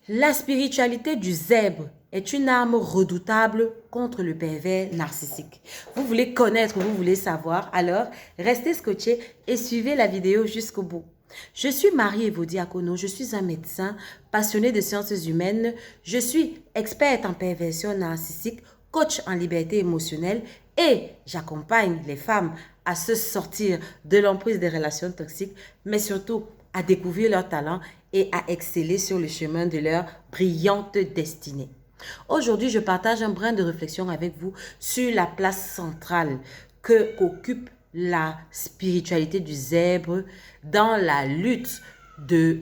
La spiritualité du zèbre est une arme redoutable contre le pervers narcissique. Vous voulez connaître, vous voulez savoir, alors restez scotchés et suivez la vidéo jusqu'au bout. Je suis Marie-Evaux Diacono, je suis un médecin passionné de sciences humaines, je suis experte en perversion narcissique, coach en liberté émotionnelle et j'accompagne les femmes à se sortir de l'emprise des relations toxiques, mais surtout à découvrir leurs talents et à exceller sur le chemin de leur brillante destinée. Aujourd'hui, je partage un brin de réflexion avec vous sur la place centrale qu'occupe la spiritualité du zèbre dans la lutte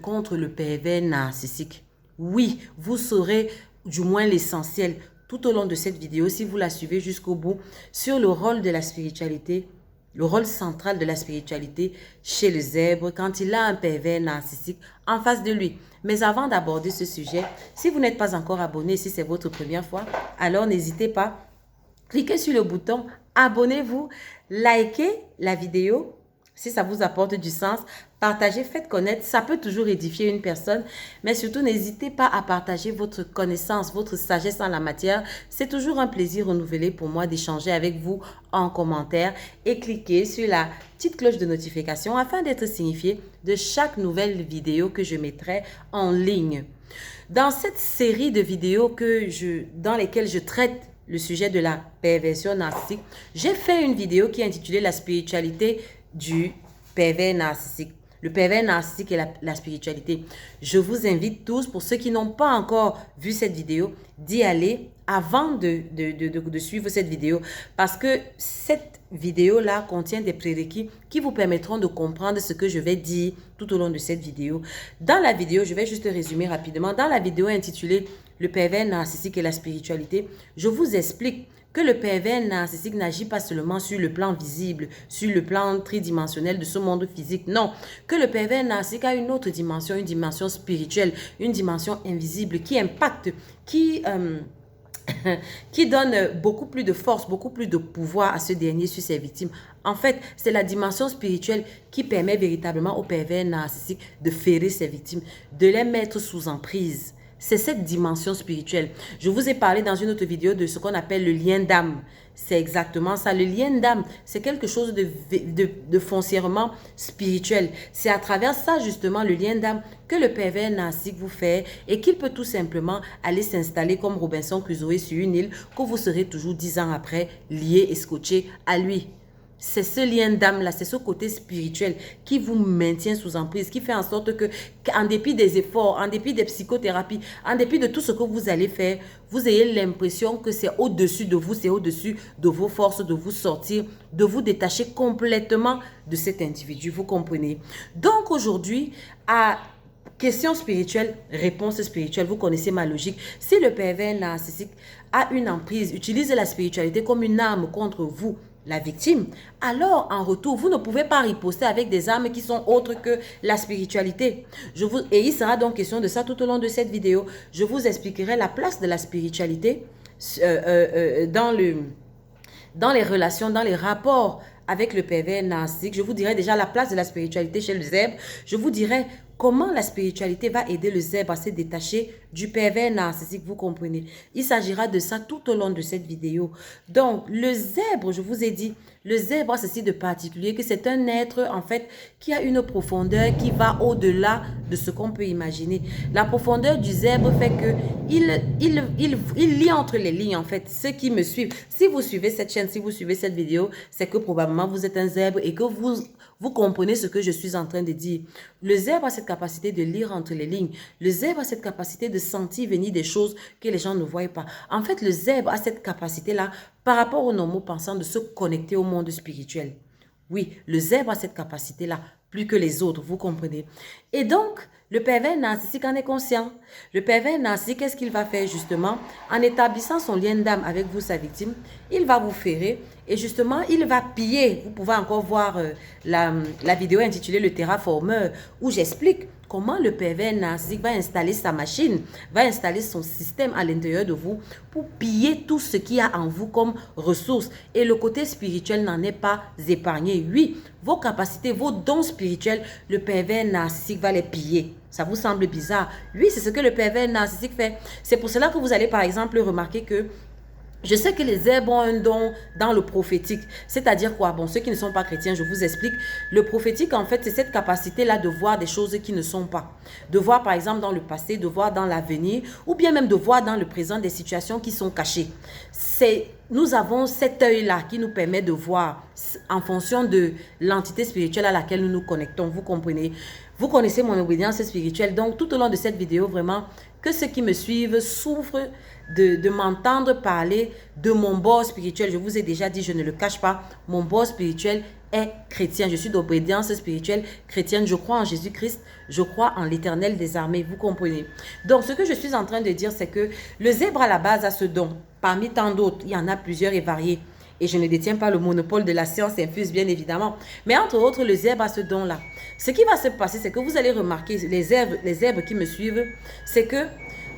contre le pervers narcissique. Oui, vous saurez du moins l'essentiel tout au long de cette vidéo si vous la suivez jusqu'au bout sur le rôle de la spiritualité, le rôle central de la spiritualité chez le zèbre quand il a un pervers narcissique en face de lui. Mais avant d'aborder ce sujet, si vous n'êtes pas encore abonné, si c'est votre première fois, alors n'hésitez pas, cliquez sur le bouton, abonnez-vous, likez la vidéo si ça vous apporte du sens, partagez, faites connaître, ça peut toujours édifier une personne, mais surtout n'hésitez pas à partager votre connaissance, votre sagesse en la matière. C'est toujours un plaisir renouvelé pour moi d'échanger avec vous en commentaire et cliquez sur la petite cloche de notification afin d'être signifié de chaque nouvelle vidéo que je mettrai en ligne. Dans cette série de vidéos dans lesquelles je traite le sujet de la perversion narcissique, j'ai fait une vidéo qui est intitulée « La spiritualité du pervers narcissique ». Le pervers narcissique et la spiritualité. Je vous invite tous, pour ceux qui n'ont pas encore vu cette vidéo, d'y aller avant de suivre cette vidéo. Parce que cette vidéo-là contient des prérequis qui vous permettront de comprendre ce que je vais dire tout au long de cette vidéo. Dans la vidéo, je vais juste résumer rapidement. Dans la vidéo intitulée « Le pervers narcissique et la spiritualité », je vous explique que le pervers narcissique n'agit pas seulement sur le plan visible, sur le plan tridimensionnel de ce monde physique. Non, que le pervers narcissique a une autre dimension, une dimension spirituelle, une dimension invisible qui impacte, qui donne beaucoup plus de force, beaucoup plus de pouvoir à ce dernier sur ses victimes. En fait, c'est la dimension spirituelle qui permet véritablement au pervers narcissique de ferrer ses victimes, de les mettre sous emprise. C'est cette dimension spirituelle. Je vous ai parlé dans une autre vidéo de ce qu'on appelle le lien d'âme. C'est exactement ça. Le lien d'âme, c'est quelque chose de foncièrement spirituel. C'est à travers ça, justement, le lien d'âme, que le pervers narcissique vous fait et qu'il peut tout simplement aller s'installer comme Robinson Crusoe sur une île que vous serez toujours 10 ans après lié et scotché à lui. C'est ce lien d'âme-là, c'est ce côté spirituel qui vous maintient sous emprise, qui fait en sorte que, en dépit des efforts, en dépit des psychothérapies, en dépit de tout ce que vous allez faire, vous ayez l'impression que c'est au-dessus de vous, c'est au-dessus de vos forces, de vous sortir, de vous détacher complètement de cet individu, vous comprenez? Donc aujourd'hui, à question spirituelle, réponse spirituelle, vous connaissez ma logique. Si le pervers narcissique a une emprise, utilise la spiritualité comme une arme contre vous, la victime, alors en retour, vous ne pouvez pas riposter avec des armes qui sont autres que la spiritualité. Et il sera donc question de ça tout au long de cette vidéo. Je vous expliquerai la place de la spiritualité dans les relations, dans les rapports avec le pervers narcissique. Je vous dirai déjà la place de la spiritualité chez le zèbre. Je vous dirai comment la spiritualité va aider le zèbre à se détacher du pervers narcissique, vous comprenez. Il s'agira de ça tout au long de cette vidéo. Donc, le zèbre, je vous ai dit, le zèbre a ceci de particulier que c'est un être, en fait, qui a une profondeur qui va au-delà de ce qu'on peut imaginer. La profondeur du zèbre fait que il lit entre les lignes, en fait, ceux qui me suivent. Si vous suivez cette chaîne, si vous suivez cette vidéo, c'est que probablement vous êtes un zèbre et que vous comprenez ce que je suis en train de dire. Le zèbre a cette capacité de lire entre les lignes. Le zèbre a cette capacité de sentir venir des choses que les gens ne voient pas. En fait, le zèbre a cette capacité-là par rapport aux normaux pensants de se connecter au monde spirituel. Oui, le zèbre a cette capacité-là plus que les autres, vous comprenez. Et donc, le pervers narcissique en est conscient. Le pervers narcissique, qu'est-ce qu'il va faire justement? En établissant son lien d'âme avec vous, sa victime, il va vous ferrer et justement, il va piller. Vous pouvez encore voir la vidéo intitulée « Le terraformeur » où j'explique comment le pervers narcissique va installer sa machine, va installer son système à l'intérieur de vous pour piller tout ce qu'il y a en vous comme ressources. Et le côté spirituel n'en est pas épargné. Oui, vos capacités, vos dons spirituels, le pervers narcissique va les piller. Ça vous semble bizarre? Oui, c'est ce que le pervers narcissique fait. C'est pour cela que vous allez par exemple remarquer que je sais que les herbes ont un don dans le prophétique. C'est-à-dire quoi? Bon, ceux qui ne sont pas chrétiens, je vous explique. Le prophétique, en fait, c'est cette capacité-là de voir des choses qui ne sont pas. De voir, par exemple, dans le passé, de voir dans l'avenir, ou bien même de voir dans le présent des situations qui sont cachées. Nous avons cet œil-là qui nous permet de voir en fonction de l'entité spirituelle à laquelle nous nous connectons. Vous comprenez? Vous connaissez mon obédience spirituelle. Donc, tout au long de cette vidéo, vraiment, que ceux qui me suivent souffrent de m'entendre parler de mon bord spirituel. Je vous ai déjà dit, je ne le cache pas, mon bord spirituel est chrétien. Je suis d'obédience spirituelle chrétienne. Je crois en Jésus-Christ. Je crois en l'Éternel des armées. Vous comprenez? Donc, ce que je suis en train de dire, c'est que le zèbre à la base a ce don. Parmi tant d'autres, il y en a plusieurs et variés. Et je ne détiens pas le monopole de la science infuse, bien évidemment. Mais entre autres, le zèbre a ce don-là. Ce qui va se passer, c'est que vous allez remarquer, les zèbres qui me suivent, c'est que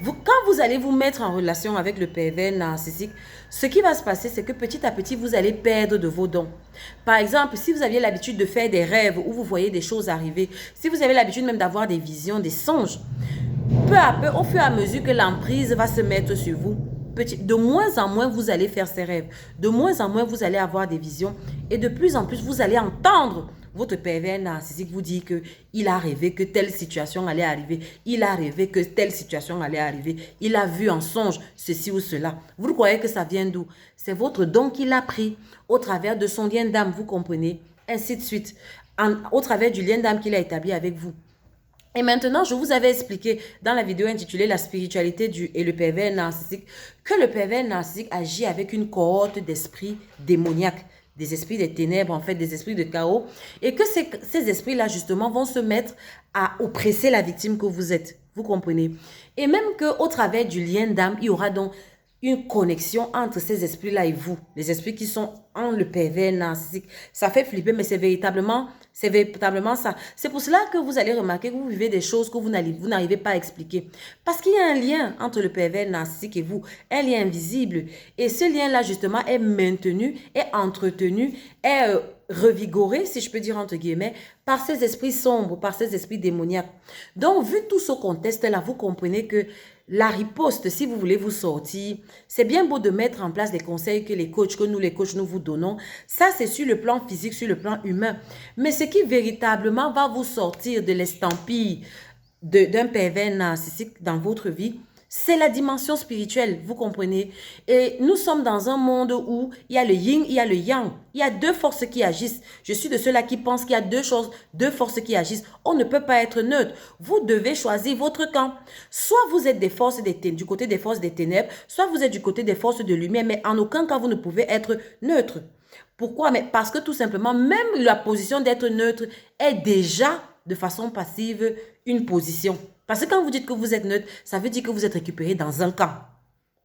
quand vous allez vous mettre en relation avec le pervers narcissique, ce qui va se passer, c'est que petit à petit, vous allez perdre de vos dons. Par exemple, si vous aviez l'habitude de faire des rêves où vous voyez des choses arriver, si vous avez l'habitude même d'avoir des visions, des songes, peu à peu, au fur et à mesure que l'emprise va se mettre sur vous, de moins en moins, vous allez faire ces rêves. De moins en moins, vous allez avoir des visions. Et de plus en plus, vous allez entendre votre pervers narcissique vous dire qu'il a rêvé que telle situation allait arriver. Il a rêvé que telle situation allait arriver. Il a vu en songe ceci ou cela. Vous croyez que ça vient d'où? C'est votre don qu'il a pris au travers de son lien d'âme, vous comprenez? Ainsi de suite. Au travers du lien d'âme qu'il a établi avec vous. Et maintenant, je vous avais expliqué dans la vidéo intitulée La spiritualité et le pervers narcissique que le pervers narcissique agit avec une cohorte d'esprits démoniaques, des esprits des ténèbres, en fait, des esprits de chaos, et que ces esprits-là, justement, vont se mettre à oppresser la victime que vous êtes. Vous comprenez? Et même qu'au travers du lien d'âme, il y aura donc une connexion entre ces esprits-là et vous. Les esprits qui sont en le pervers narcissique. Ça fait flipper, mais c'est véritablement ça. C'est pour cela que vous allez remarquer que vous vivez des choses que vous n'arrivez pas à expliquer. Parce qu'il y a un lien entre le pervers narcissique et vous, un lien invisible. Et ce lien-là, justement, est maintenu, est entretenu, est revigoré, si je peux dire entre guillemets, par ces esprits sombres, par ces esprits démoniaques. Donc, vu tout ce contexte-là, vous comprenez que la riposte, si vous voulez vous sortir, c'est bien beau de mettre en place les conseils que les coachs nous vous donnons. Ça, c'est sur le plan physique, sur le plan humain. Mais ce qui véritablement va vous sortir de l'estampille d'un pervers narcissique dans votre vie, c'est la dimension spirituelle, vous comprenez? Et nous sommes dans un monde où il y a le yin, il y a le yang. Il y a deux forces qui agissent. Je suis de ceux-là qui pensent qu'il y a deux forces qui agissent. On ne peut pas être neutre. Vous devez choisir votre camp. Soit vous êtes du côté des forces des ténèbres, soit vous êtes du côté des forces de lumière, mais en aucun cas vous ne pouvez être neutre. Pourquoi? Mais parce que tout simplement, même la position d'être neutre est déjà de façon passive une position. Parce que quand vous dites que vous êtes neutre, ça veut dire que vous êtes récupéré dans un camp.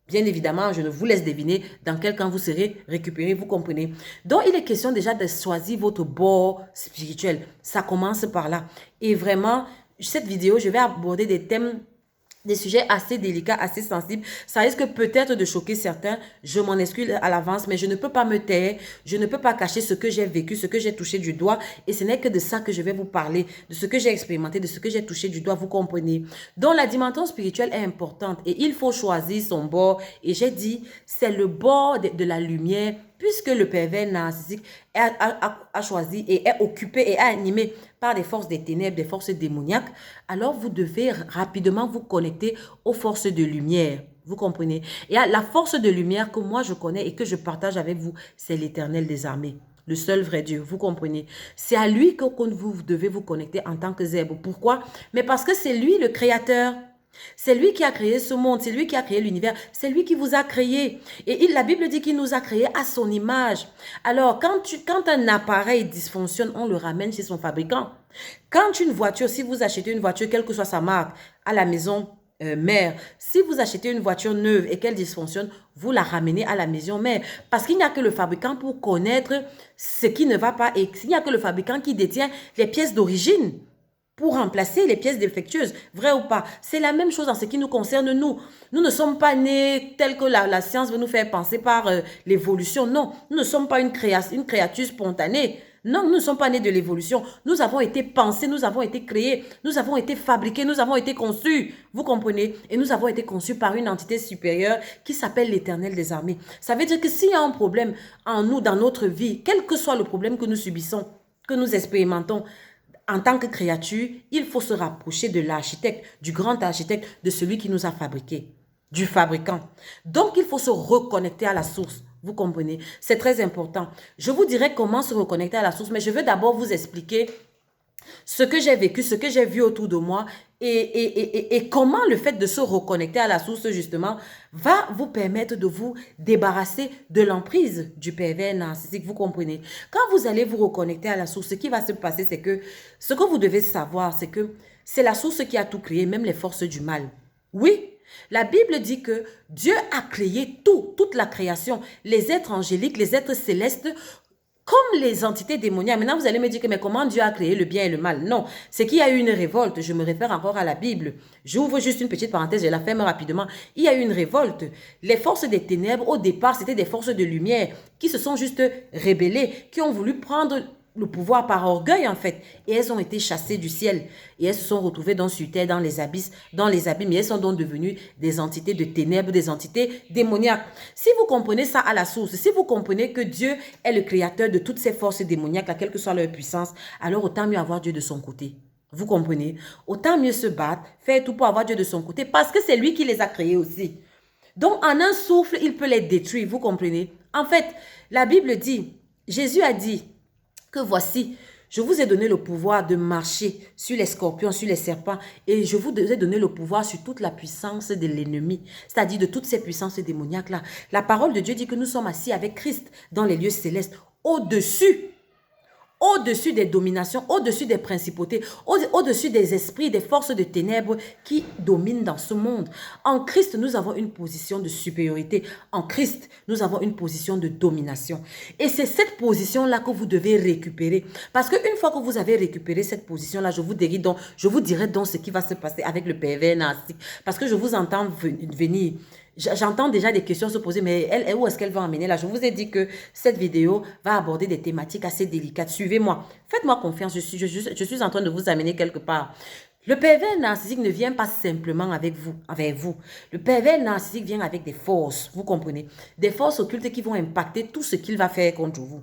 Bien évidemment, je ne vous laisse deviner dans quel camp vous serez récupéré, vous comprenez. Donc, il est question déjà de choisir votre bord spirituel. Ça commence par là. Et vraiment, cette vidéo, je vais aborder des sujets assez délicats, assez sensibles. Ça risque peut-être de choquer certains. Je m'en excuse à l'avance, mais je ne peux pas me taire. Je ne peux pas cacher ce que j'ai vécu, ce que j'ai touché du doigt. Et ce n'est que de ça que je vais vous parler, de ce que j'ai expérimenté, de ce que j'ai touché du doigt, vous comprenez. Donc, la dimension spirituelle est importante et il faut choisir son bord. Et j'ai dit, c'est le bord de la lumière, puisque le pervers narcissique a choisi et est occupé et est animé par des forces des ténèbres, des forces démoniaques, alors vous devez rapidement vous connecter aux forces de lumière. Vous comprenez? Et la force de lumière que moi je connais et que je partage avec vous, c'est l'Éternel des armées. Le seul vrai Dieu, vous comprenez? C'est à lui que vous devez vous connecter en tant que zèbre. Pourquoi? Mais parce que c'est lui le créateur. C'est lui qui a créé ce monde, c'est lui qui a créé l'univers, c'est lui qui vous a créé. Et la Bible dit qu'il nous a créés à son image. Alors, quand un appareil dysfonctionne, on le ramène chez son fabricant. Quand une voiture, si vous achetez une voiture, quelle que soit sa marque, à la maison mère, si vous achetez une voiture neuve et qu'elle dysfonctionne, vous la ramenez à la maison mère. Parce qu'il n'y a que le fabricant pour connaître ce qui ne va pas et il n'y a que le fabricant qui détient les pièces d'origine pour remplacer les pièces défectueuses, vrai ou pas. C'est la même chose en ce qui nous concerne, nous. Nous ne sommes pas nés tels que la science veut nous faire penser par l'évolution. Non, nous ne sommes pas une créature spontanée. Non, nous ne sommes pas nés de l'évolution. Nous avons été pensés, nous avons été créés, nous avons été fabriqués, nous avons été conçus. Vous comprenez? Et nous avons été conçus par une entité supérieure qui s'appelle l'Éternel des armées. Ça veut dire que s'il y a un problème en nous, dans notre vie, quel que soit le problème que nous subissons, que nous expérimentons, en tant que créature, il faut se rapprocher de l'architecte, du grand architecte, de celui qui nous a fabriqués, du fabricant. Donc, il faut se reconnecter à la source. Vous comprenez? C'est très important. Je vous dirai comment se reconnecter à la source, mais je veux d'abord vous expliquer ce que j'ai vécu, ce que j'ai vu autour de moi et comment le fait de se reconnecter à la source, justement, va vous permettre de vous débarrasser de l'emprise du pervers narcissique. Vous comprenez? Quand vous allez vous reconnecter à la source, ce qui va se passer, c'est que ce que vous devez savoir, c'est que c'est la source qui a tout créé, même les forces du mal. Oui, la Bible dit que Dieu a créé tout, toute la création, les êtres angéliques, les êtres célestes, comme les entités démoniaques. Maintenant, vous allez me dire que mais comment Dieu a créé le bien et le mal? Non, c'est qu'il y a eu une révolte. Je me réfère encore à la Bible. J'ouvre juste une petite parenthèse, je la ferme rapidement. Il y a eu une révolte. Les forces des ténèbres, au départ, c'était des forces de lumière qui se sont juste rebellées, qui ont voulu prendre le pouvoir par orgueil, en fait. Et elles ont été chassées du ciel. Et elles se sont retrouvées sur terre, dans les abysses, et elles sont donc devenues des entités de ténèbres, des entités démoniaques. Si vous comprenez ça à la source, si vous comprenez que Dieu est le créateur de toutes ces forces démoniaques, quelle que soit leur puissance, alors autant mieux avoir Dieu de son côté. Vous comprenez? Autant mieux se battre, faire tout pour avoir Dieu de son côté, parce que c'est lui qui les a créés aussi. Donc, en un souffle, il peut les détruire, vous comprenez? En fait, la Bible dit, Jésus a dit, que voici, je vous ai donné le pouvoir de marcher sur les scorpions, sur les serpents, et je vous ai donné le pouvoir sur toute la puissance de l'ennemi, c'est-à-dire de toutes ces puissances démoniaques-là. La parole de Dieu dit que nous sommes assis avec Christ dans les lieux célestes, au-dessus des dominations, au-dessus des principautés, au-dessus des esprits, des forces de ténèbres qui dominent dans ce monde. En Christ, nous avons une position de supériorité. En Christ, nous avons une position de domination. Et c'est cette position-là que vous devez récupérer. Parce qu'une fois que vous avez récupéré cette position-là, je vous dirai donc ce qui va se passer avec le pervers narcissique. Parce que je vous entends venir. J'entends déjà des questions se poser, mais où est-ce qu'elle va emmener là? Je vous ai dit que cette vidéo va aborder des thématiques assez délicates. Suivez-moi. Faites-moi confiance, je suis en train de vous amener quelque part. Le pervers narcissique ne vient pas simplement avec vous. Le pervers narcissique vient avec des forces, vous comprenez? Des forces occultes qui vont impacter tout ce qu'il va faire contre vous.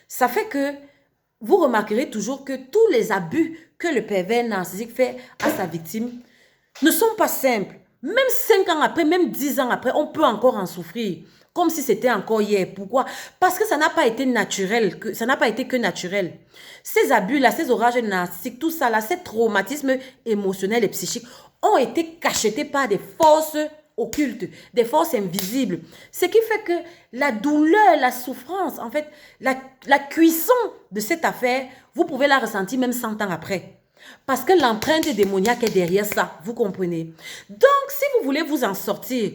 Ça fait que vous remarquerez toujours que tous les abus que le pervers narcissique fait à sa victime ne sont pas simples. Même 5 ans après, même 10 ans après, on peut encore en souffrir. Comme si c'était encore hier. Pourquoi? Parce que ça n'a pas été naturel. Ça n'a pas été que naturel. Ces abus-là, ces orages narcissiques, tout ça là, ces traumatismes émotionnels et psychiques ont été cachetés par des forces occultes, des forces invisibles. Ce qui fait que la douleur, la souffrance, en fait, la cuisson de cette affaire, vous pouvez la ressentir même 100 ans après. Parce que l'empreinte démoniaque est derrière ça, vous comprenez? Donc, si vous voulez vous en sortir,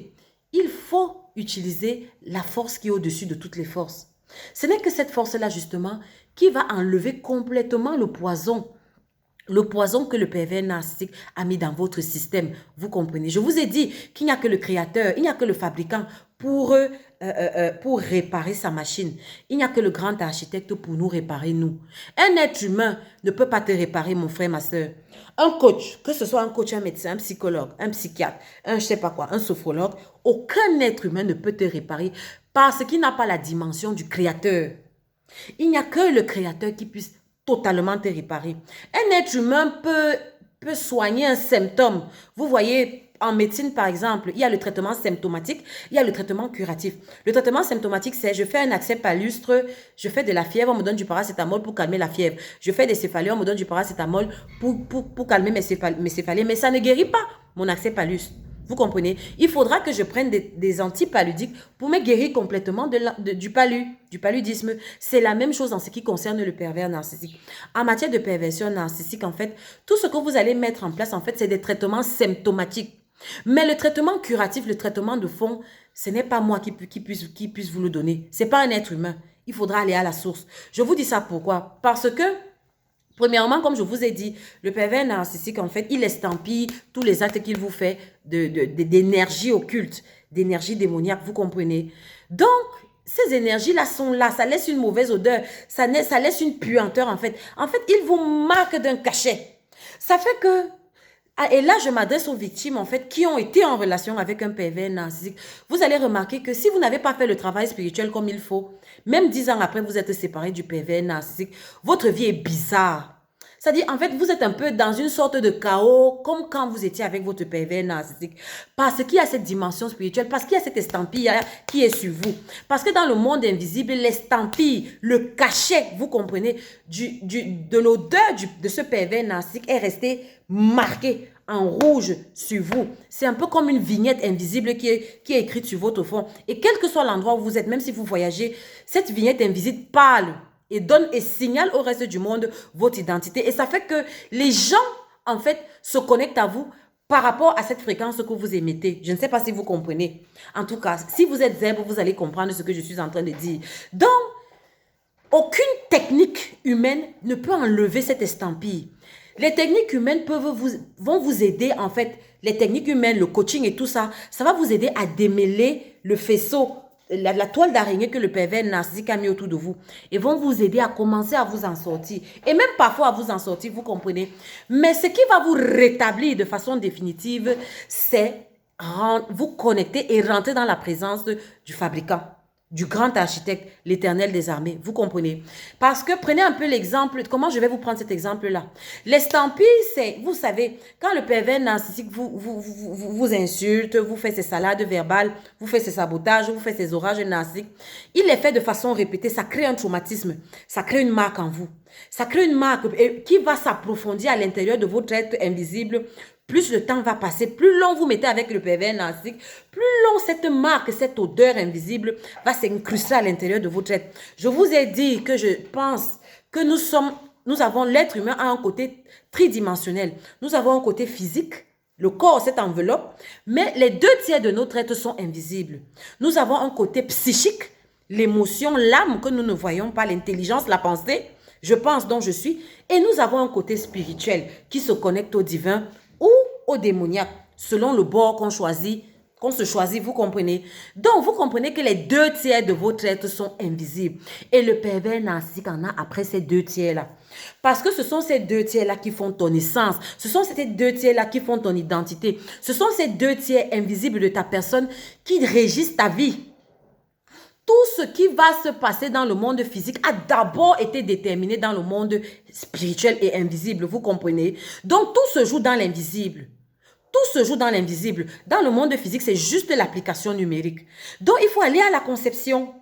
il faut utiliser la force qui est au-dessus de toutes les forces. Ce n'est que cette force-là, justement, qui va enlever complètement le poison que le pervers narcissique a mis dans votre système. Vous comprenez? Je vous ai dit qu'il n'y a que le créateur, il n'y a que le fabricant pour réparer sa machine. Il n'y a que le grand architecte pour nous réparer, nous. Un être humain ne peut pas te réparer, mon frère, ma soeur. Un coach, que ce soit un coach, un médecin, un psychologue, un psychiatre, un je sais pas quoi, un sophrologue, aucun être humain ne peut te réparer parce qu'il n'a pas la dimension du créateur. Il n'y a que le créateur qui puisse totalement te réparer. Un être humain peut soigner un symptôme. Vous voyez, en médecine, par exemple, il y a le traitement symptomatique, il y a le traitement curatif. Le traitement symptomatique, c'est je fais un accès palustre, je fais de la fièvre, on me donne du paracétamol pour calmer la fièvre. Je fais des céphalées, on me donne du paracétamol pour calmer mes céphalées, mais ça ne guérit pas mon accès palustre. Vous comprenez? Il faudra que je prenne des antipaludiques pour me guérir complètement du paludisme. C'est la même chose en ce qui concerne le pervers narcissique. En matière de perversion narcissique, en fait, tout ce que vous allez mettre en place, en fait, c'est des traitements symptomatiques. Mais le traitement curatif, le traitement de fond, ce n'est pas moi qui puisse vous le donner. Ce n'est pas un être humain. Il faudra aller à la source. Je vous dis ça pourquoi? Parce que premièrement, comme je vous ai dit, le pervers narcissique, en fait, il estampille tous les actes qu'il vous fait d'énergie occulte, d'énergie démoniaque, vous comprenez? Donc, ces énergies-là sont là, ça laisse une mauvaise odeur, ça laisse une puanteur en fait. En fait, ils vous marquent d'un cachet. Ça fait que, et là je m'adresse aux victimes en fait qui ont été en relation avec un pervers narcissique. Vous allez remarquer que si vous n'avez pas fait le travail spirituel comme il faut, même 10 ans après vous êtes séparés du pervers narcissique, votre vie est bizarre. C'est-à-dire, en fait, vous êtes un peu dans une sorte de chaos, comme quand vous étiez avec votre pervers narcissique. Parce qu'il y a cette dimension spirituelle, parce qu'il y a cette estampille qui est sur vous. Parce que dans le monde invisible, l'estampille, le cachet, vous comprenez, de l'odeur de ce pervers narcissique est resté marqué en rouge sur vous. C'est un peu comme une vignette invisible qui est écrite sur votre front. Et quel que soit l'endroit où vous êtes, même si vous voyagez, cette vignette invisible parle et donne et signale au reste du monde votre identité. Et ça fait que les gens, en fait, se connectent à vous par rapport à cette fréquence que vous émettez. Je ne sais pas si vous comprenez. En tout cas, si vous êtes zèbre, vous allez comprendre ce que je suis en train de dire. Donc, aucune technique humaine ne peut enlever cette estampille. Les techniques humaines vont vous aider, en fait, les techniques humaines, le coaching et tout ça, ça va vous aider à démêler le faisceau, la toile d'araignée que le pervers narcissique a mis autour de vous, et vont vous aider à commencer à vous en sortir. Et même parfois à vous en sortir, vous comprenez. Mais ce qui va vous rétablir de façon définitive, c'est vous connecter et rentrer dans la présence du fabricant, du grand architecte, l'Éternel des armées. Vous comprenez? Parce que prenez un peu l'exemple, comment je vais vous prendre cet exemple-là. L'estampille, c'est, vous savez, quand le pervers narcissique vous insulte, vous fait ses salades verbales, vous fait ses sabotages, vous fait ses orages narcissiques, il les fait de façon répétée, ça crée un traumatisme, ça crée une marque en vous. Ça crée une marque qui va s'approfondir à l'intérieur de votre être invisible. Plus le temps va passer, plus long vous mettez avec le pervers narcissique, plus long cette marque, cette odeur invisible va s'incruster à l'intérieur de votre être. Je vous ai dit que je pense que nous avons, l'être humain a un côté tridimensionnel. Nous avons un côté physique, le corps, cette enveloppe, mais les 2/3 de notre être sont invisibles. Nous avons un côté psychique, l'émotion, l'âme que nous ne voyons pas, l'intelligence, la pensée, je pense dont je suis, et nous avons un côté spirituel qui se connecte au divin ou au démoniaque, selon le bord qu'on se choisit, vous comprenez. Donc, vous comprenez que les 2/3 de votre être sont invisibles. Et le pervers narcissique en a après ces 2/3-là. Parce que ce sont ces 2/3-là qui font ton essence. Ce sont ces 2/3-là qui font ton identité. Ce sont ces 2/3 invisibles de ta personne qui régissent ta vie. Tout ce qui va se passer dans le monde physique a d'abord été déterminé dans le monde spirituel et invisible, vous comprenez? Donc, tout se joue dans l'invisible. Tout se joue dans l'invisible. Dans le monde physique, c'est juste l'application numérique. Donc, il faut aller à la conception.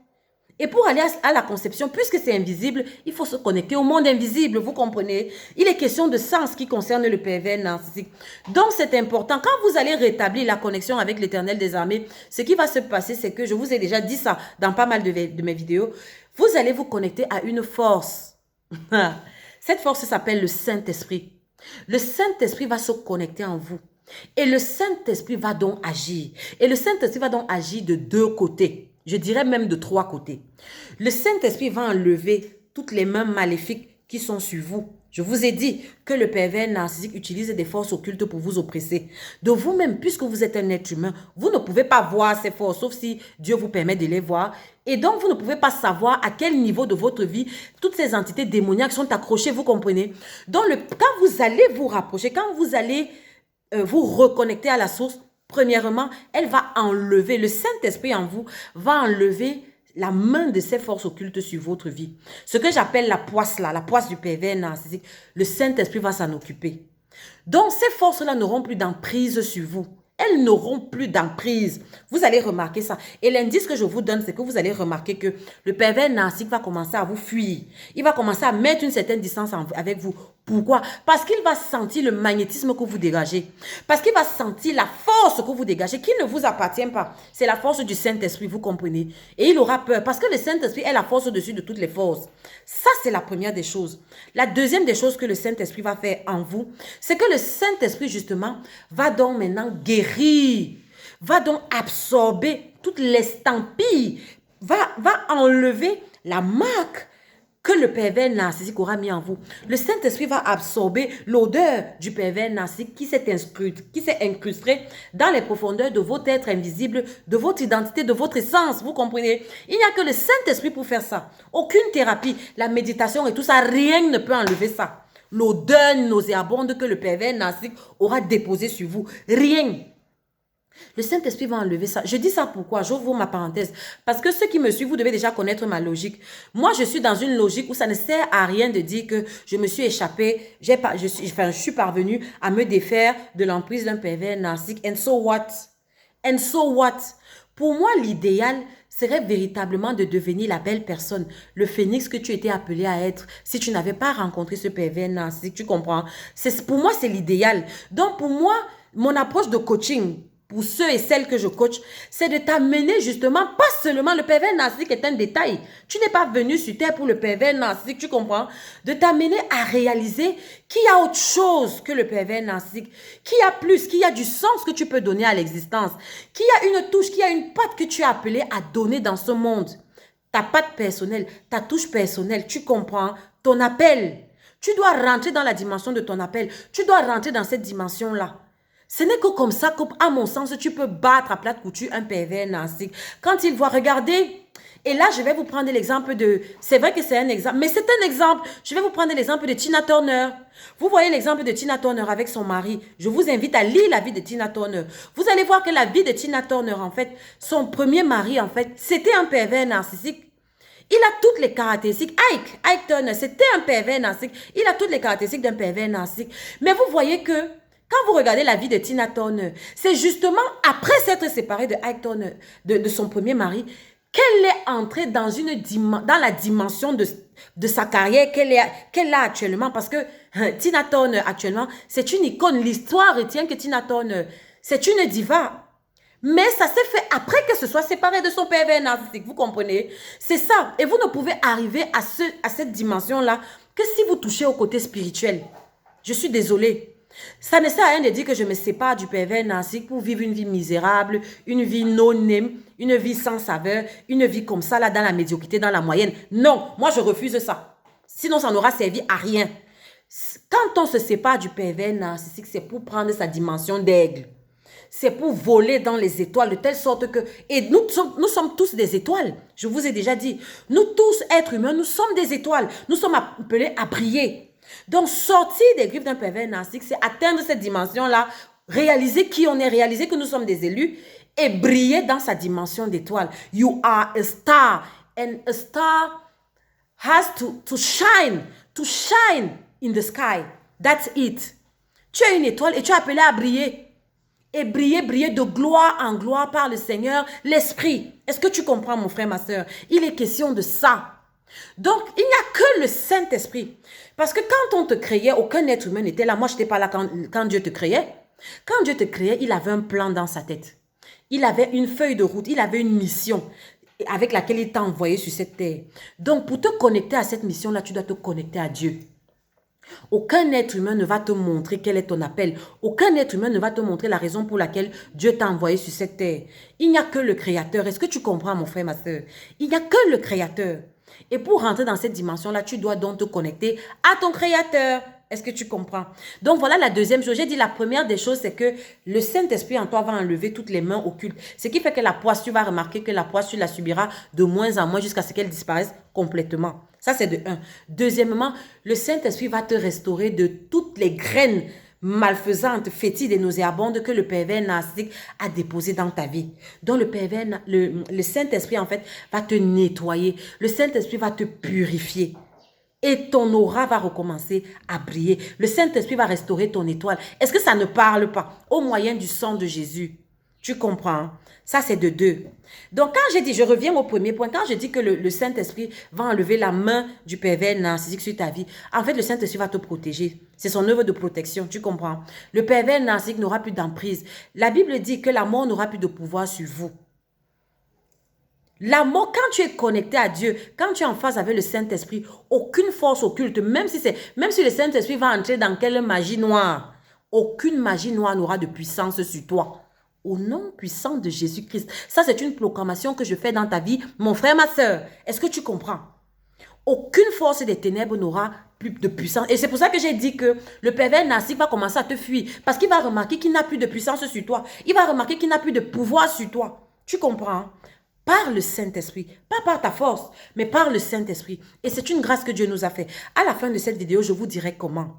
Et pour aller à la conception, puisque c'est invisible, il faut se connecter au monde invisible, vous comprenez? Il est question de sens qui concerne le pervers narcissique. Donc, c'est important. Quand vous allez rétablir la connexion avec l'Éternel des armées, ce qui va se passer, c'est que je vous ai déjà dit ça dans pas mal de mes vidéos, vous allez vous connecter à une force. Cette force s'appelle le Saint-Esprit. Le Saint-Esprit va se connecter en vous. Et le Saint-Esprit va donc agir. Et le Saint-Esprit va donc agir de 2 côtés. Je dirais même de 3 côtés. Le Saint-Esprit va enlever toutes les mains maléfiques qui sont sur vous. Je vous ai dit que le pervers narcissique utilise des forces occultes pour vous oppresser. De vous-même, puisque vous êtes un être humain, vous ne pouvez pas voir ces forces, sauf si Dieu vous permet de les voir. Et donc, vous ne pouvez pas savoir à quel niveau de votre vie toutes ces entités démoniaques sont accrochées, vous comprenez? Donc, quand vous allez vous rapprocher, quand vous allez vous reconnecter à la source, premièrement, elle va enlever, le Saint-Esprit en vous va enlever la main de ces forces occultes sur votre vie. Ce que j'appelle la poisse là, la poisse du pervers narcissique, le Saint-Esprit va s'en occuper. Donc ces forces-là n'auront plus d'emprise sur vous. Elles n'auront plus d'emprise. Vous allez remarquer ça. Et l'indice que je vous donne, c'est que vous allez remarquer que le pervers narcissique va commencer à vous fuir. Il va commencer à mettre une certaine distance avec vous. Pourquoi? Parce qu'il va sentir le magnétisme que vous dégagez. Parce qu'il va sentir la force que vous dégagez qui ne vous appartient pas. C'est la force du Saint-Esprit, vous comprenez? Et il aura peur parce que le Saint-Esprit est la force au-dessus de toutes les forces. Ça, c'est la première des choses. La deuxième des choses que le Saint-Esprit va faire en vous, c'est que le Saint-Esprit, justement, va donc maintenant guérir, va donc absorber toute l'estampille, va enlever la marque que le pervers narcissique aura mis en vous. Le Saint-Esprit va absorber l'odeur du pervers narcissique qui s'est incrusté dans les profondeurs de votre être invisible, de votre identité, de votre essence. Vous comprenez? Il n'y a que le Saint-Esprit pour faire ça. Aucune thérapie, la méditation et tout ça, rien ne peut enlever ça. L'odeur nauséabonde que le pervers narcissique aura déposée sur vous. Rien. Le Saint-Esprit va enlever ça. Je dis ça pourquoi? J'ouvre ma parenthèse. Parce que ceux qui me suivent, vous devez déjà connaître ma logique. Moi, je suis dans une logique où ça ne sert à rien de dire que je me suis échappée, je suis parvenue à me défaire de l'emprise d'un pervers narcissique. And so what? And so what? Pour moi, l'idéal serait véritablement de devenir la belle personne, le phénix que tu étais appelé à être si tu n'avais pas rencontré ce pervers narcissique. Tu comprends? Pour moi, c'est l'idéal. Donc, pour moi, mon approche de coaching, pour ceux et celles que je coach, c'est de t'amener justement, pas seulement le pervers narcissique est un détail. Tu n'es pas venu sur terre pour le pervers narcissique, tu comprends? De t'amener à réaliser qu'il y a autre chose que le pervers narcissique, qu'il y a plus, qu'il y a du sens que tu peux donner à l'existence, qu'il y a une touche, qu'il y a une patte que tu es appelé à donner dans ce monde. Ta patte personnelle, ta touche personnelle, tu comprends? Ton appel. Tu dois rentrer dans la dimension de ton appel. Tu dois rentrer dans cette dimension-là. Ce n'est que comme ça qu'à mon sens, tu peux battre à plate couture un pervers narcissique. Quand il voit, regardez, et là, je vais vous prendre l'exemple de... C'est vrai que c'est un exemple, mais c'est un exemple. Je vais vous prendre l'exemple de Tina Turner. Vous voyez l'exemple de Tina Turner avec son mari. Je vous invite à lire la vie de Tina Turner. Vous allez voir que la vie de Tina Turner, en fait, son premier mari, en fait, c'était un pervers narcissique. Il a toutes les caractéristiques. Ike Turner, c'était un pervers narcissique. Il a toutes les caractéristiques d'un pervers narcissique. Mais vous voyez que... Quand vous regardez la vie de Tina Turner, c'est justement après s'être séparée de Ike Turner, de son premier mari, qu'elle est entrée dans la dimension de sa carrière qu'elle a actuellement. Parce que Tina Turner, actuellement, c'est une icône. L'histoire retient que Tina Turner, c'est une diva. Mais ça s'est fait après qu'elle se soit séparée de son pervers narcissique. Vous comprenez? C'est ça. Et vous ne pouvez arriver à cette dimension-là que si vous touchez au côté spirituel. Je suis désolée. Ça ne sert à rien de dire que je me sépare du pervers narcissique pour vivre une vie misérable, une vie non-name, une vie sans saveur, une vie comme ça, là, dans la médiocrité, dans la moyenne. Non, moi, je refuse ça. Sinon, ça n'aura servi à rien. Quand on se sépare du pervers narcissique, c'est pour prendre sa dimension d'aigle. C'est pour voler dans les étoiles de telle sorte que... Et nous sommes tous des étoiles. Je vous ai déjà dit. Nous tous, êtres humains, nous sommes des étoiles. Nous sommes appelés à briller. Donc, sortir des griffes d'un pervers narcissique, c'est atteindre cette dimension-là, réaliser qui on est, réaliser que nous sommes des élus et briller dans sa dimension d'étoile. You are a star and a star has to shine in the sky. That's it. Tu es une étoile et tu es appelé à briller. Et briller de gloire en gloire par le Seigneur, l'Esprit. Est-ce que tu comprends, mon frère, ma soeur? Il est question de ça. Donc, il n'y a que le Saint-Esprit. Parce que quand on te créait, aucun être humain n'était là. Moi, je n'étais pas là quand Dieu te créait. Quand Dieu te créait, il avait un plan dans sa tête. Il avait une feuille de route, il avait une mission avec laquelle il t'a envoyé sur cette terre. Donc, pour te connecter à cette mission-là, tu dois te connecter à Dieu. Aucun être humain ne va te montrer quel est ton appel. Aucun être humain ne va te montrer la raison pour laquelle Dieu t'a envoyé sur cette terre. Il n'y a que le Créateur. Est-ce que tu comprends, mon frère, ma soeur? Il n'y a que le Créateur. Et pour rentrer dans cette dimension-là, tu dois donc te connecter à ton Créateur. Est-ce que tu comprends? Donc, voilà la deuxième chose. J'ai dit la première des choses, c'est que le Saint-Esprit en toi va enlever toutes les mains occultes. Ce qui fait que la poisse, tu vas remarquer que la poisse, tu la subiras de moins en moins jusqu'à ce qu'elle disparaisse complètement. Ça, c'est de un. Deuxièmement, le Saint-Esprit va te restaurer de toutes les graines malfaisantes, fétides et nauséabondes que le pervers narcissique a déposées dans ta vie. Donc, le Saint-Esprit, en fait, va te nettoyer. Le Saint-Esprit va te purifier. Et ton aura va recommencer à briller. Le Saint-Esprit va restaurer ton étoile. Est-ce que ça ne parle pas? Au moyen du sang de Jésus. Tu comprends? Ça, c'est de deux. Donc, quand j'ai dit, je reviens au premier point, quand je dis que le Saint-Esprit va enlever la main du pervers narcissique sur ta vie, en fait, le Saint-Esprit va te protéger. C'est son œuvre de protection, tu comprends? Le pervers narcissique n'aura plus d'emprise. La Bible dit que la mort n'aura plus de pouvoir sur vous. La mort, quand tu es connecté à Dieu, quand tu es en phase avec le Saint-Esprit, aucune force occulte, même si le Saint-Esprit va entrer dans quelle magie noire, aucune magie noire n'aura de puissance sur toi. Au nom puissant de Jésus-Christ. Ça, c'est une proclamation que je fais dans ta vie, mon frère, ma soeur. Est-ce que tu comprends? aucune force des ténèbres n'aura plus de puissance. Et c'est pour ça que j'ai dit que le pervers narcissique va commencer à te fuir. Parce qu'il va remarquer qu'il n'a plus de puissance sur toi. Il va remarquer qu'il n'a plus de pouvoir sur toi. Tu comprends, hein? Par le Saint-Esprit, pas par ta force, mais par le Saint-Esprit. Et c'est une grâce que Dieu nous a fait. À la fin de cette vidéo, je vous dirai comment.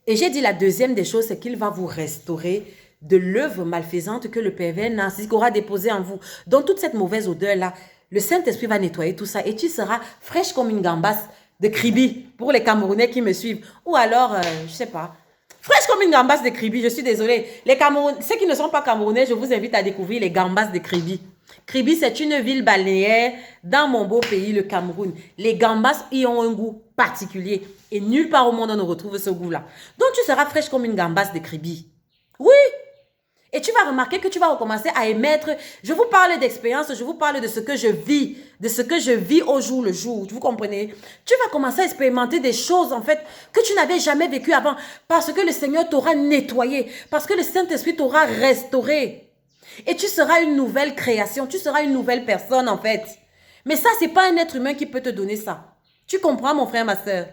Et j'ai dit la deuxième des choses, c'est qu'il va vous restaurer de l'œuvre malfaisante que le pervers narcissique aura déposée en vous. Donc toute cette mauvaise odeur-là, le Saint-Esprit va nettoyer tout ça et tu seras fraîche comme une gambasse de Kribi pour les Camerounais qui me suivent. Ou alors, je sais pas, fraîche comme une gambasse de Kribi, je suis désolée. Les Camerounais, ceux qui ne sont pas Camerounais, je vous invite à découvrir les gambas de Kribi. Kribi, c'est une ville balnéaire dans mon beau pays, le Cameroun. Les gambas y ont un goût particulier et nulle part au monde on ne retrouve ce goût-là. Donc tu seras fraîche comme une gambasse de Kribi. Oui! Et tu vas remarquer que tu vas recommencer à émettre. Je vous parle d'expérience, je vous parle de ce que je vis au jour le jour. Vous comprenez? Tu vas commencer à expérimenter des choses en fait que tu n'avais jamais vécues avant parce que le Seigneur t'aura nettoyé, parce que le Saint-Esprit t'aura restauré. Et tu seras une nouvelle création, tu seras une nouvelle personne en fait. Mais ça, c'est pas un être humain qui peut te donner ça. Tu comprends mon frère, ma soeur?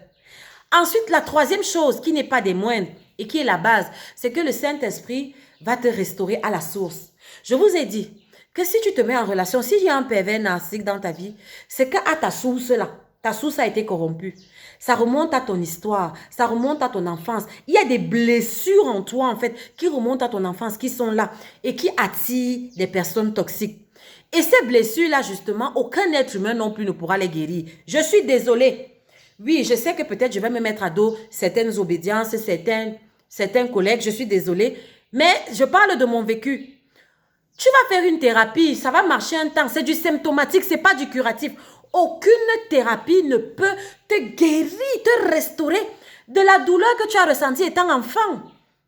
Ensuite, la troisième chose qui n'est pas des moindres et qui est la base, c'est que le Saint-Esprit va te restaurer à la source. Je vous ai dit que si tu te mets en relation, s'il y a un pervers narcissique dans ta vie, c'est qu'à ta source là, ta source a été corrompue. Ça remonte à ton histoire, ça remonte à ton enfance. Il y a des blessures en toi en fait qui remontent à ton enfance, qui sont là et qui attirent des personnes toxiques. Et ces blessures-là justement, aucun être humain non plus ne pourra les guérir. Je suis désolée. Oui, je sais que peut-être je vais me mettre à dos certaines obédiences, certains collègues, je suis désolée. Mais je parle de mon vécu. Tu vas faire une thérapie, ça va marcher un temps. C'est du symptomatique, ce n'est pas du curatif. Aucune thérapie ne peut te guérir, te restaurer de la douleur que tu as ressentie étant enfant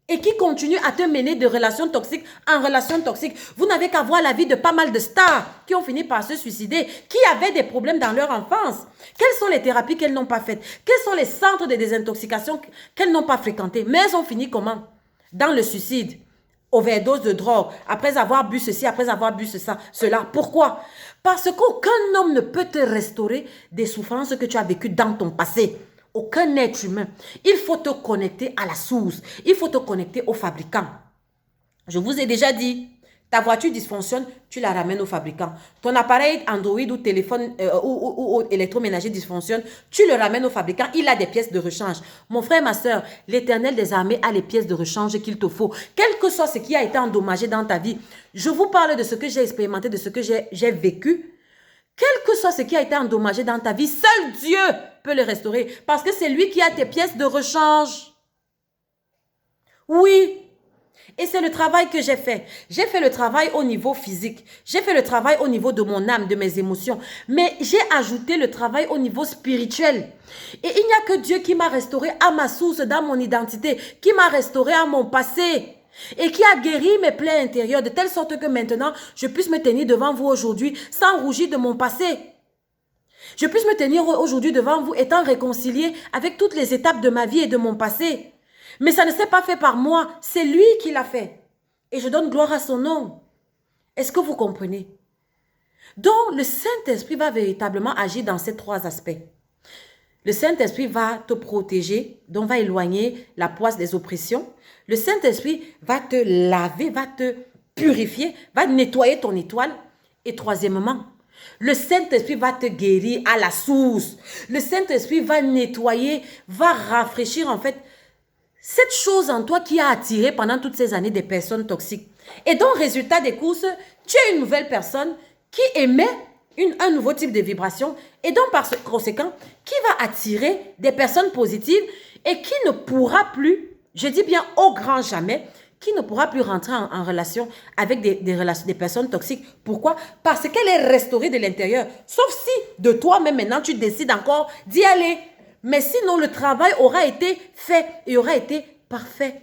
et qui continue à te mener de relation toxique en relation toxique. Vous n'avez qu'à voir la vie de pas mal de stars qui ont fini par se suicider, qui avaient des problèmes dans leur enfance. Quelles sont les thérapies qu'elles n'ont pas faites? Quels sont les centres de désintoxication qu'elles n'ont pas fréquentés? Mais elles ont fini comment? Dans le suicide, overdose de drogue, après avoir bu ceci, après avoir bu cela. Pourquoi? Parce qu'aucun homme ne peut te restaurer des souffrances que tu as vécues dans ton passé. Aucun être humain. Il faut te connecter à la source. Il faut te connecter au fabricant. Je vous ai déjà dit, ta voiture dysfonctionne, tu la ramènes au fabricant. Ton appareil Android ou téléphone ou électroménager dysfonctionne, tu le ramènes au fabricant. Il a des pièces de rechange. Mon frère, ma soeur, l'Éternel des armées a les pièces de rechange qu'il te faut. Quel que soit ce qui a été endommagé dans ta vie, je vous parle de ce que j'ai expérimenté, de ce que j'ai vécu. Quel que soit ce qui a été endommagé dans ta vie, seul Dieu peut le restaurer. Parce que c'est lui qui a tes pièces de rechange. Oui. Et c'est le travail que j'ai fait. J'ai fait le travail au niveau physique. J'ai fait le travail au niveau de mon âme, de mes émotions. Mais j'ai ajouté le travail au niveau spirituel. Et il n'y a que Dieu qui m'a restauré à ma source, dans mon identité, qui m'a restauré à mon passé. Et qui a guéri mes plaies intérieures de telle sorte que maintenant, je puisse me tenir devant vous aujourd'hui sans rougir de mon passé. Je puisse me tenir aujourd'hui devant vous étant réconcilié avec toutes les étapes de ma vie et de mon passé. Mais ça ne s'est pas fait par moi, c'est lui qui l'a fait. Et je donne gloire à son nom. Est-ce que vous comprenez? Donc, le Saint-Esprit va véritablement agir dans ces trois aspects. Le Saint-Esprit va te protéger, donc va éloigner la poisse des oppressions. Le Saint-Esprit va te laver, va te purifier, va nettoyer ton étoile. Et troisièmement, le Saint-Esprit va te guérir à la source. Le Saint-Esprit va nettoyer, va rafraîchir en fait cette chose en toi qui a attiré pendant toutes ces années des personnes toxiques. Et donc, résultat des courses, tu es une nouvelle personne qui émet un nouveau type de vibration et donc par conséquent, qui va attirer des personnes positives et qui ne pourra plus, je dis bien au grand jamais, qui ne pourra plus rentrer en relation avec des personnes toxiques. Pourquoi? Parce qu'elle est restaurée de l'intérieur. Sauf si de toi-même maintenant, tu décides encore d'y aller. Mais sinon, le travail aura été fait et aura été parfait.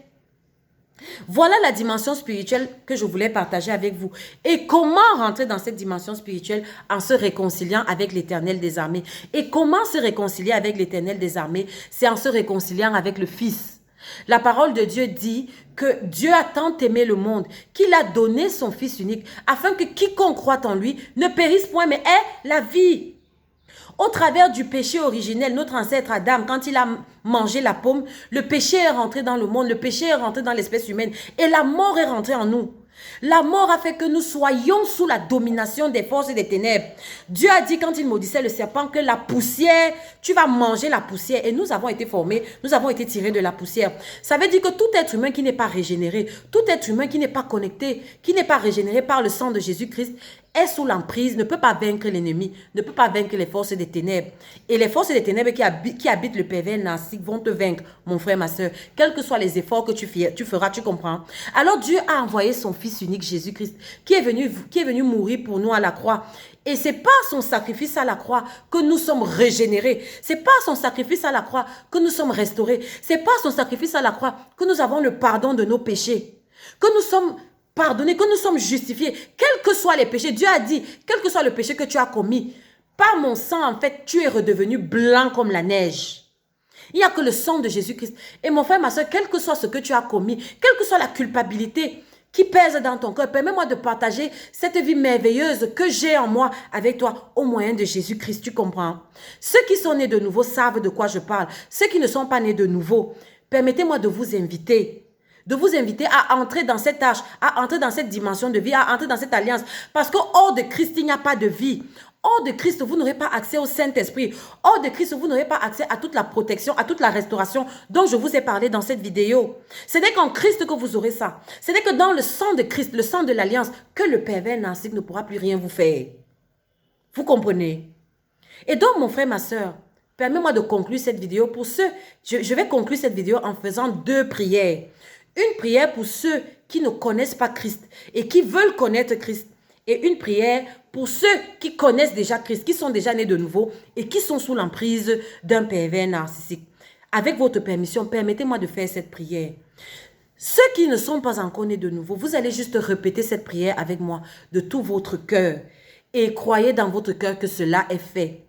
Voilà la dimension spirituelle que je voulais partager avec vous. Et comment rentrer dans cette dimension spirituelle en se réconciliant avec l'Éternel des armées. Et comment se réconcilier avec l'Éternel des armées? C'est en se réconciliant avec le Fils. La parole de Dieu dit que Dieu a tant aimé le monde qu'il a donné son Fils unique afin que quiconque croit en lui ne périsse point mais ait la vie. Au travers du péché originel, notre ancêtre Adam, quand il a mangé la pomme, le péché est rentré dans le monde, le péché est rentré dans l'espèce humaine et la mort est rentrée en nous. La mort a fait que nous soyons sous la domination des forces et des ténèbres. Dieu a dit quand il maudissait le serpent que la poussière, tu vas manger la poussière. Et nous avons été formés, nous avons été tirés de la poussière. Ça veut dire que tout être humain qui n'est pas régénéré, tout être humain qui n'est pas connecté, qui n'est pas régénéré par le sang de Jésus-Christ, est sous l'emprise, ne peut pas vaincre l'ennemi, ne peut pas vaincre les forces des ténèbres. Et les forces des ténèbres qui habitent le pervers narcissique vont te vaincre, mon frère, ma soeur. Quels que soient les efforts que tu feras, tu comprends. Alors Dieu a envoyé son Fils unique, Jésus-Christ, qui est venu mourir pour nous à la croix. Et c'est par son sacrifice à la croix que nous sommes régénérés. C'est par son sacrifice à la croix que nous sommes restaurés. C'est par son sacrifice à la croix que nous avons le pardon de nos péchés. Que nous sommes pardonnés, que nous sommes justifiés, quels que soient les péchés. Dieu a dit, quel que soit le péché que tu as commis, par mon sang, en fait, tu es redevenu blanc comme la neige. Il n'y a que le sang de Jésus-Christ. Et mon frère, ma soeur, quel que soit ce que tu as commis, quelle que soit la culpabilité qui pèse dans ton cœur, permets-moi de partager cette vie merveilleuse que j'ai en moi avec toi au moyen de Jésus-Christ, tu comprends? Ceux qui sont nés de nouveau savent de quoi je parle. Ceux qui ne sont pas nés de nouveau, permettez-moi de vous inviter à entrer dans cette tâche, à entrer dans cette dimension de vie, à entrer dans cette alliance. Parce que hors de Christ, il n'y a pas de vie. Hors de Christ, vous n'aurez pas accès au Saint-Esprit. Hors de Christ, vous n'aurez pas accès à toute la protection, à toute la restauration dont je vous ai parlé dans cette vidéo. Ce n'est qu'en Christ que vous aurez ça. Ce n'est que dans le sang de Christ, le sang de l'alliance, que le pervers narcissique ne pourra plus rien vous faire. Vous comprenez? Et donc, mon frère, ma soeur, permets-moi de conclure cette vidéo pour ceux... Je vais conclure cette vidéo en faisant 2 prières. Une prière pour ceux qui ne connaissent pas Christ et qui veulent connaître Christ. Et une prière pour ceux qui connaissent déjà Christ, qui sont déjà nés de nouveau et qui sont sous l'emprise d'un pervers narcissique. Avec votre permission, permettez-moi de faire cette prière. Ceux qui ne sont pas encore nés de nouveau, vous allez juste répéter cette prière avec moi de tout votre cœur. Et croyez dans votre cœur que cela est fait.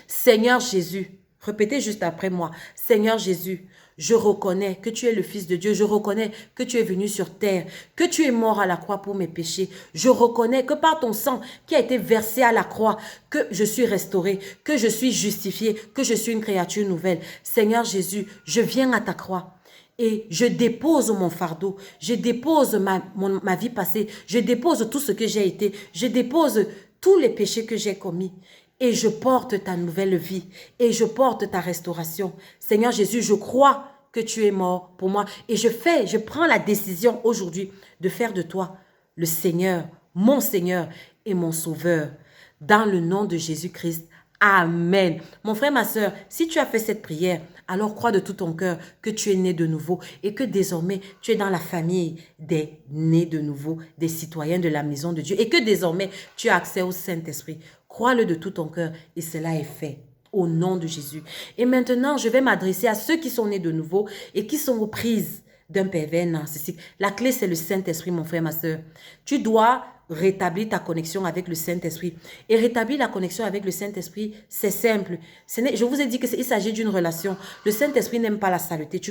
Seigneur Jésus, répétez juste après moi. Seigneur Jésus, je reconnais que tu es le Fils de Dieu. Je reconnais que tu es venu sur terre, que tu es mort à la croix pour mes péchés. Je reconnais que par ton sang qui a été versé à la croix, que je suis restauré, que je suis justifié, que je suis une créature nouvelle. Seigneur Jésus, je viens à ta croix. Et je dépose mon fardeau, je dépose ma vie passée, je dépose tout ce que j'ai été, je dépose tous les péchés que j'ai commis. Et je porte ta nouvelle vie et je porte ta restauration. Seigneur Jésus, je crois que tu es mort pour moi. Et je prends la décision aujourd'hui de faire de toi le Seigneur et mon Sauveur. Dans le nom de Jésus-Christ. Amen. Mon frère, ma soeur, si tu as fait cette prière, alors crois de tout ton cœur que tu es né de nouveau et que désormais tu es dans la famille des nés de nouveau, des citoyens de la maison de Dieu et que désormais tu as accès au Saint-Esprit. Crois-le de tout ton cœur et cela est fait au nom de Jésus. Et maintenant, je vais m'adresser à ceux qui sont nés de nouveau et qui sont aux prises d'un pervers narcissique. La clé, c'est le Saint-Esprit, mon frère, ma soeur. Tu dois rétablir ta connexion avec le Saint-Esprit. Et rétablir la connexion avec le Saint-Esprit, c'est simple. Je vous ai dit qu'il s'agit d'une relation. Le Saint-Esprit n'aime pas la saleté.